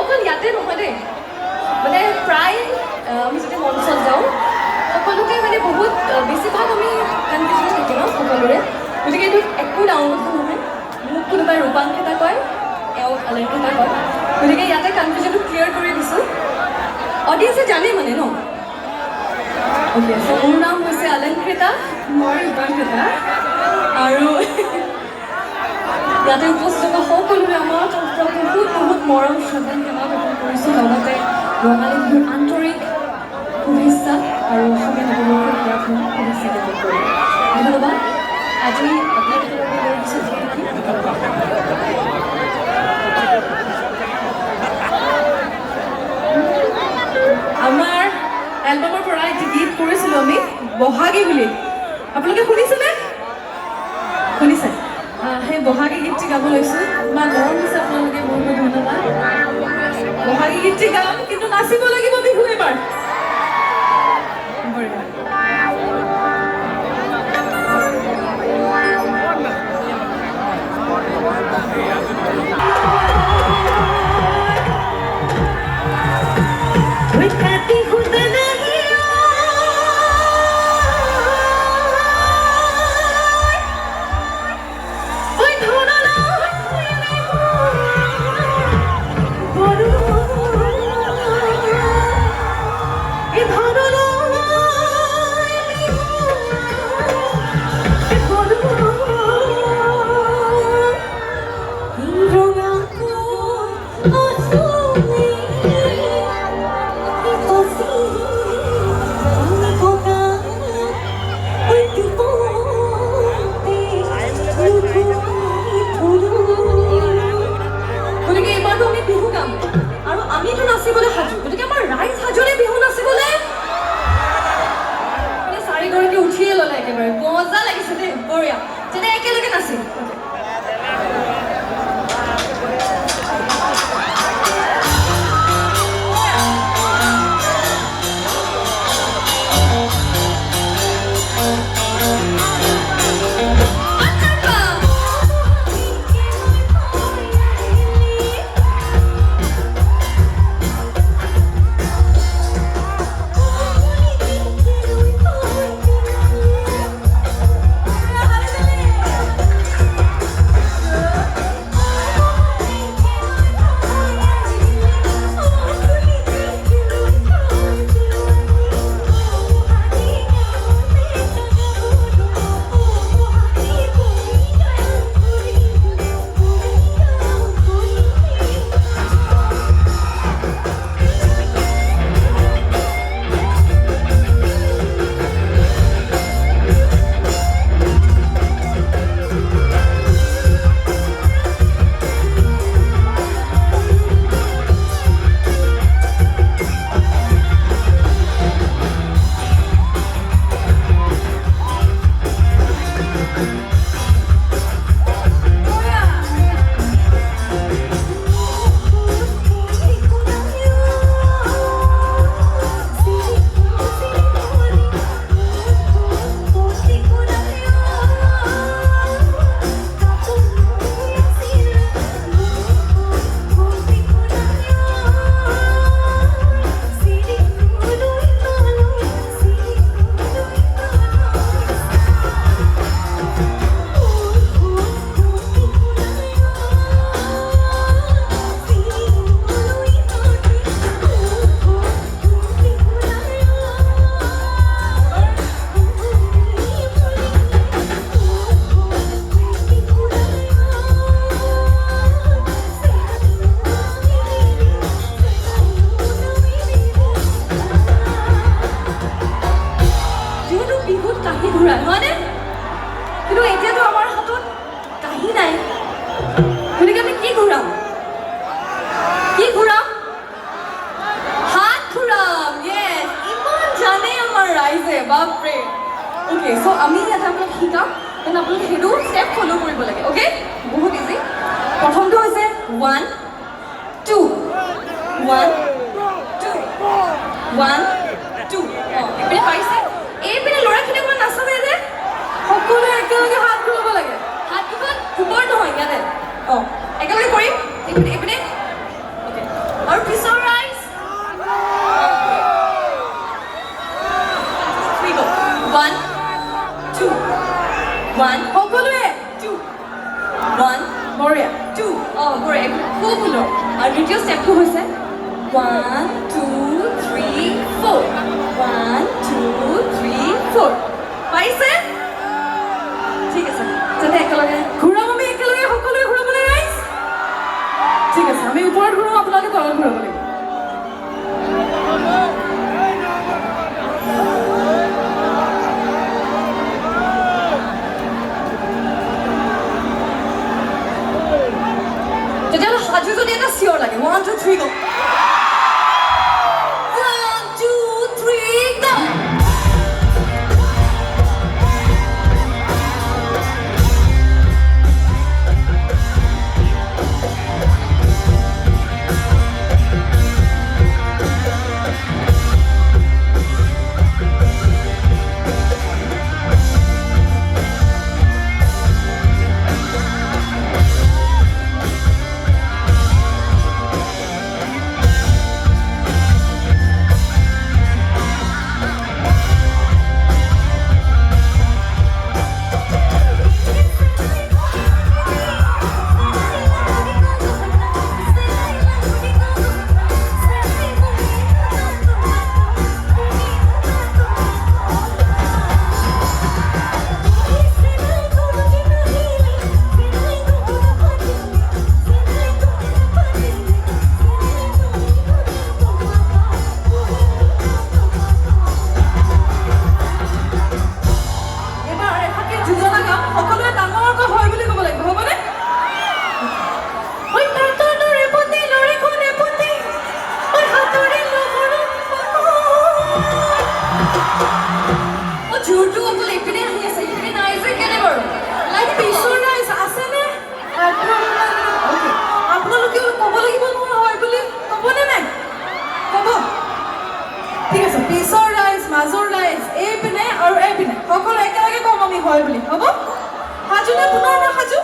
অকল ইয়াতে নহয় দেই মানে প্ৰায় আমি যদি মঞ্চত যাওঁ সকলোকে মানে বহুত বেছিভাগ আমি কনফিউজন থাকে ন সকলোৰে গতিকে এইটো একো ডাঙৰ কথা নহয় মোক কোনোবাই ৰূপাংকিতা কয় এওঁক অলংকৃতা কয় গতিকে ইয়াতে কনফিউজনটো ক্লিয়াৰ কৰি দিছোঁ অডিয়েঞ্চে জানে মানে ন অ'কে চ' মোৰ নাম হৈছে অলংকৃতা মই ৰূপাংকিতা আৰু ইয়াতে উপস্থিত সকলোৰে আমাৰ বহুত বহুত মৰম শ্ৰদ্ধা সেৱা জ্ঞাপন কৰিছোঁ লগতে ৰঙালী বিহুৰ আন্তৰিক শুভেচ্ছা আৰু অসমীয়া নৱবৰ্ষৰ প্ৰাৰ্থনা শুভেচ্ছা জ্ঞাপন কৰিলোঁ ধন্যবাদ আজি আপোনালোকৰ লৈ দিছোঁ আমাৰ এলবামৰ পৰা এটি গীত কৰিছিলোঁ আমি বহাগী বুলি আপোনালোকে শুনিছেনে শুনিছে সেই বহাগী গীতটি গাব লৈছোঁ ইমান মৰম দিছে আপোনালোকে বহুত বহুত ধন্যবাদ বহাগী গীতটি গাম কিন্তু নাচিব লাগিব বিহু এবাৰ মজা লাগিছে দেই বঢ়িয়া তেনে একেলগে নাচিম বাপৰে ওকে সো আমি এটা আপোনাক শিকাম দেন আপোনালোকে সেইটো ষ্টেপ ফলো কৰিব লাগে ওকে বহুত ইজি প্ৰথমটো হৈছে 1 2 1 2 1 2 এপিনে পাইছে এইপিনে ল'ৰাখিনি অকণমান নাচাবে যে সকলোৱে একেলগে হাত ঘূৰাব লাগে হাতখন ওপৰ নহয় ইয়াতে একেলগে কৰিম এইপিনে অ'কে আৰু চবৰে খুব সুন্দৰ আৰু দ্বিতীয় ষ্টেপটো হৈছে 1 2 3 4 1 2 3 4 পাইছে ঠিক আছে যাতে একেলগে ঘূৰাম আমি একেলগে সকলোৱে ঘূৰাবলৈ ৰাইজ ঠিক আছে আমি ওপৰত ঘূৰাম আপোনালোকে তলত ঘূৰাব লাগিব তেতিয়াহ'লে সাজু যদি এটা চিঞৰ লাগে 1 2 3 go 1 2 3 go এবাৰ এফাকে যোজনা গাম সকলোৱে ডাঙৰকৈ হয় বুলি ক'ব লাগিব হ'বনে ঐ তাতৰ দৰে পতি লৰে কোনে পতি ঐ হাতৰে লগৰ জোৰটো অকল এইপিনে আহি আছে এইপিনে নাই যে কেনে বাৰু লাইক পিছৰ ৰাইজ আছেনে আপোনালোকেও ক'ব লাগিব নহয় হয় বুলি ক'বনে নাই ক'ব ঠিক আছে পিছৰ ৰাইজ মাজৰ ৰাইজ এইপিনে আৰু এইপিনে সকলো একেলগে ক'ম আমি হয় বুলি হ'ব সাজুনে পুনৰ সাজু